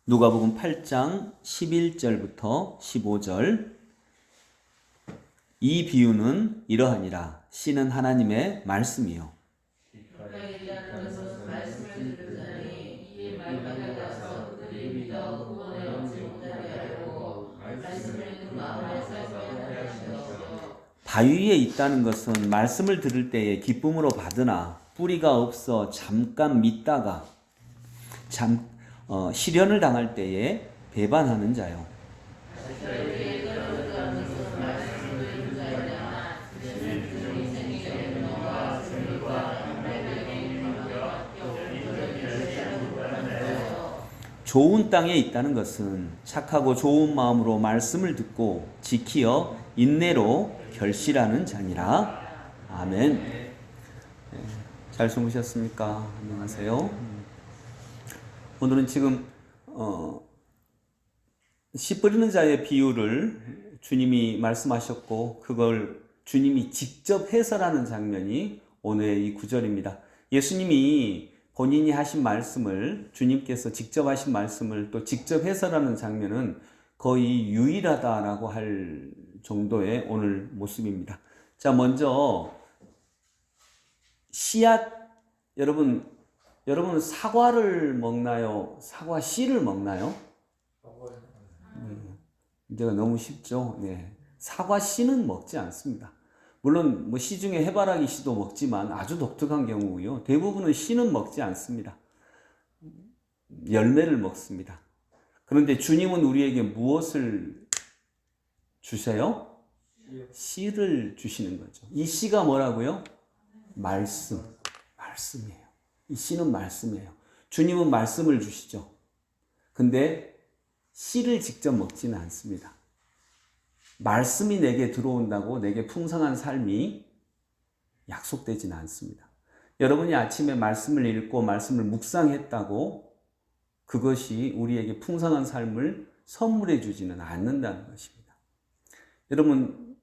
누가복음 8장 11절부터 15절. 이 비유는 이러하니라. 씨는 하나님의 말씀이요. 바위에 있다는 것은 말씀을 들을 때에 기쁨으로 받으나 뿌리가 없어 잠깐 믿다가 시련을 당할 때에 배반하는 자요. 좋은 땅에 있다는 것은 착하고 좋은 마음으로 말씀을 듣고 지키어 인내로 결실하는 자니라. 아멘. 잘 주무셨습니까? 안녕하세요. 오늘은 지금 씨 뿌리는 자의 비유를 주님이 말씀하셨고 그걸 주님이 직접 해설하는 장면이 오늘의 이 구절입니다. 예수님이 본인이 하신 말씀을, 주님께서 직접 하신 말씀을 또 직접 해설하는 장면은 거의 유일하다라고 할 정도의 오늘 모습입니다. 자, 먼저 씨앗, 여러분 사과를 먹나요? 사과 씨를 먹나요? 문제가 너무 쉽죠. 네. 사과 씨는 먹지 않습니다. 물론 씨 중에 해바라기 씨도 먹지만 아주 독특한 경우고요. 대부분은 씨는 먹지 않습니다. 열매를 먹습니다. 그런데 주님은 우리에게 무엇을 주세요? 씨를 주시는 거죠. 이 씨가 뭐라고요? 말씀이에요. 이 씨는 말씀이에요. 주님은 말씀을 주시죠. 근데 씨를 직접 먹지는 않습니다. 말씀이 내게 들어온다고 내게 풍성한 삶이 약속되지는 않습니다. 여러분이 아침에 말씀을 읽고 말씀을 묵상했다고 그것이 우리에게 풍성한 삶을 선물해 주지는 않는다는 것입니다. 여러분,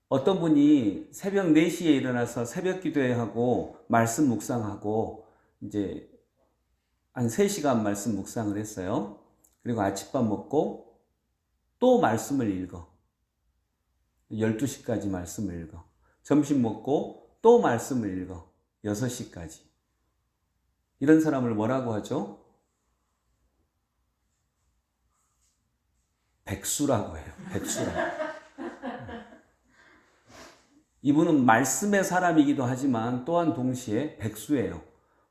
어떤 분이 새벽 4시에 일어나서 새벽 기도회하고 말씀 묵상하고 이제 한 3시간 말씀 묵상을 했어요. 그리고 아침밥 먹고 또 말씀을 읽어. 12시까지 말씀을 읽어. 점심 먹고 또 말씀을 읽어. 6시까지. 이런 사람을 뭐라고 하죠? 백수라고 해요. 백수라고. 이분은 말씀의 사람이기도 하지만 또한 동시에 백수예요.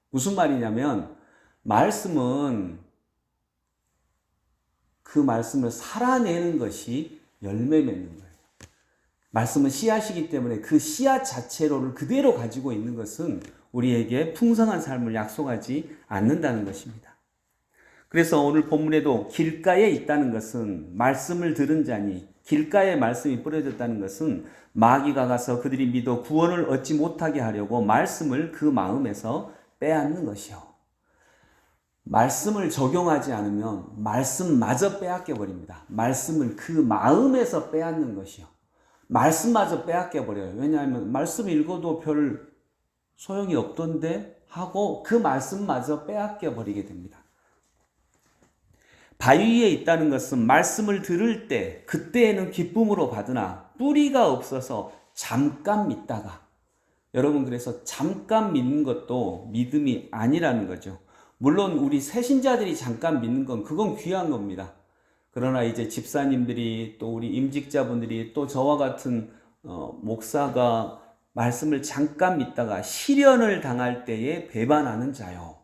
무슨 말이냐면 말씀은 그 말씀을 살아내는 것이 열매 맺는 거예요. 말씀은 씨앗이기 때문에 그 씨앗 자체로를 그대로 가지고 있는 것은 우리에게 풍성한 삶을 약속하지 않는다는 것입니다. 그래서 오늘 본문에도 길가에 있다는 것은 말씀을 들은 자니, 길가에 말씀이 뿌려졌다는 것은 마귀가 가서 그들이 믿어 구원을 얻지 못하게 하려고 말씀을 그 마음에서 빼앗는 것이요. 말씀을 적용하지 않으면 말씀마저 빼앗겨 버립니다. 말씀을 그 마음에서 빼앗는 것이요. 말씀마저 빼앗겨 버려요. 왜냐하면 말씀 읽어도 별 소용이 없던데 하고 그 말씀마저 빼앗겨 버리게 됩니다. 바위에 있다는 것은 말씀을 들을 때 그때에는 기쁨으로 받으나 뿌리가 없어서 잠깐 믿다가, 여러분 그래서 잠깐 믿는 것도 믿음이 아니라는 거죠. 물론 우리 새신자들이 잠깐 믿는 건 그건 귀한 겁니다. 그러나 이제 집사님들이 또 우리 임직자분들이 또 저와 같은 목사가 말씀을 잠깐 믿다가 시련을 당할 때에 배반하는 자요.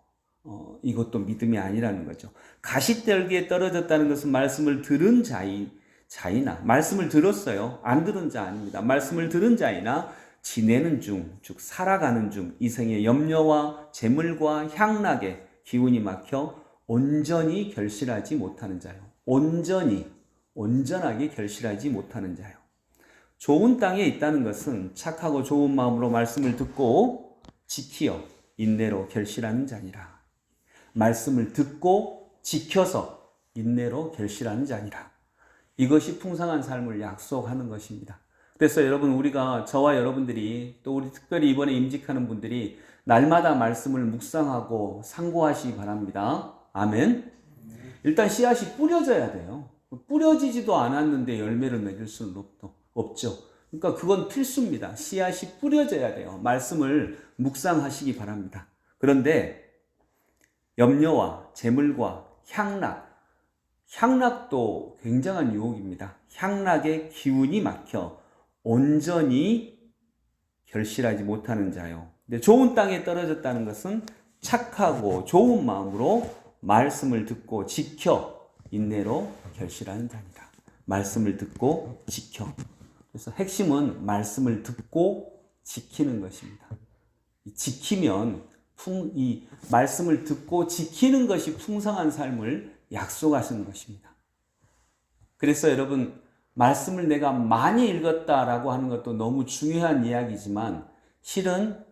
이것도 믿음이 아니라는 거죠. 가시떨기에 떨어졌다는 것은 말씀을 들은 자이나 말씀을 들었어요. 안 들은 자 아닙니다. 말씀을 들은 자이나 지내는 중, 즉 살아가는 중 이생의 염려와 재물과 향락에 기운이 막혀 온전히 결실하지 못하는 자요. 온전하게 결실하지 못하는 자요. 좋은 땅에 있다는 것은 착하고 좋은 마음으로 말씀을 듣고 지키어 인내로 결실하는 자니라. 말씀을 듣고 지켜서 인내로 결실하는 자니라. 이것이 풍성한 삶을 약속하는 것입니다. 그래서 여러분, 우리가, 저와 여러분들이, 또 우리 특별히 이번에 임직하는 분들이 날마다 말씀을 묵상하고 상고하시기 바랍니다. 아멘. 일단 씨앗이 뿌려져야 돼요. 뿌려지지도 않았는데 열매를 맺을 수는 없죠. 그러니까 그건 필수입니다. 씨앗이 뿌려져야 돼요. 말씀을 묵상하시기 바랍니다. 그런데 염려와 재물과 향락도 굉장한 유혹입니다. 향락의 기운이 막혀 온전히 결실하지 못하는 자요. 근데 좋은 땅에 떨어졌다는 것은 착하고 좋은 마음으로 말씀을 듣고 지켜 인내로 결실하는 자입니다. 말씀을 듣고 지켜. 그래서 핵심은 말씀을 듣고 지키는 것입니다. 지키면 이 말씀을 듣고 지키는 것이 풍성한 삶을 약속하시는 것입니다. 그래서 여러분, 말씀을 내가 많이 읽었다라고 하는 것도 너무 중요한 이야기지만 실은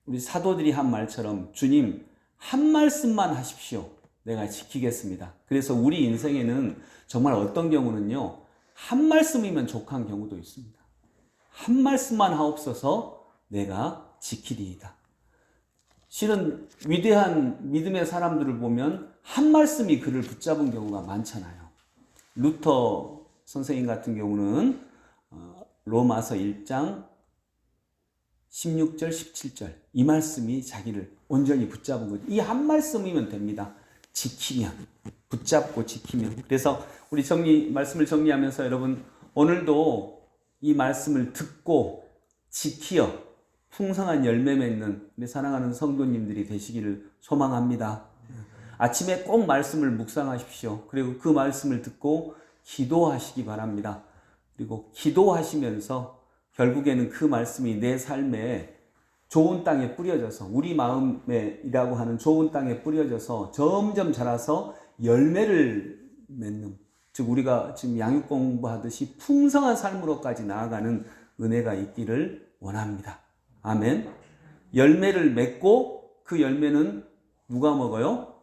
우리 사도들이 한 말처럼 주님 한 말씀만 하십시오. 내가 지키겠습니다. 그래서 우리 인생에는 정말 어떤 경우는요, 한 말씀이면 족한 경우도 있습니다. 한 말씀만 하옵소서 내가 지키리이다. 실은 위대한 믿음의 사람들을 보면 한 말씀이 그를 붙잡은 경우가 많잖아요. 루터 선생님 같은 경우는 로마서 1장 16절 17절 이 말씀이 자기를 온전히 붙잡은 거죠. 이 한 말씀이면 됩니다. 지키면, 붙잡고 지키면. 그래서 우리 말씀을 정리하면서 여러분, 오늘도 이 말씀을 듣고 지키어 풍성한 열매 맺는 우리 사랑하는 성도님들이 되시기를 소망합니다. 아침에 꼭 말씀을 묵상하십시오. 그리고 그 말씀을 듣고 기도하시기 바랍니다. 그리고 기도하시면서 결국에는 그 말씀이 내 삶에 좋은 땅에 뿌려져서, 우리 마음이라고 하는 좋은 땅에 뿌려져서 점점 자라서 열매를 맺는, 즉 우리가 지금 양육 공부하듯이 풍성한 삶으로까지 나아가는 은혜가 있기를 원합니다. 아멘. 열매를 맺고 그 열매는 누가 먹어요?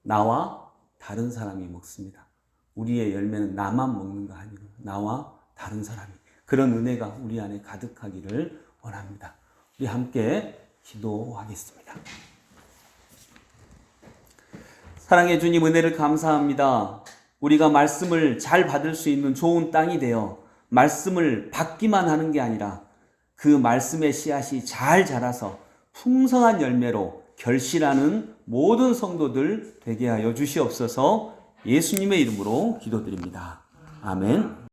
나와 다른 사람이 먹습니다. 우리의 열매는 나만 먹는 거 아니고 나와 다른 사람이. 그런 은혜가 우리 안에 가득하기를 원합니다. 우리 함께 기도하겠습니다. 사랑해 주님, 은혜를 감사합니다. 우리가 말씀을 잘 받을 수 있는 좋은 땅이 되어 말씀을 받기만 하는 게 아니라 그 말씀의 씨앗이 잘 자라서 풍성한 열매로 결실하는 모든 성도들 되게 하여 주시옵소서. 예수님의 이름으로 기도드립니다. 아멘.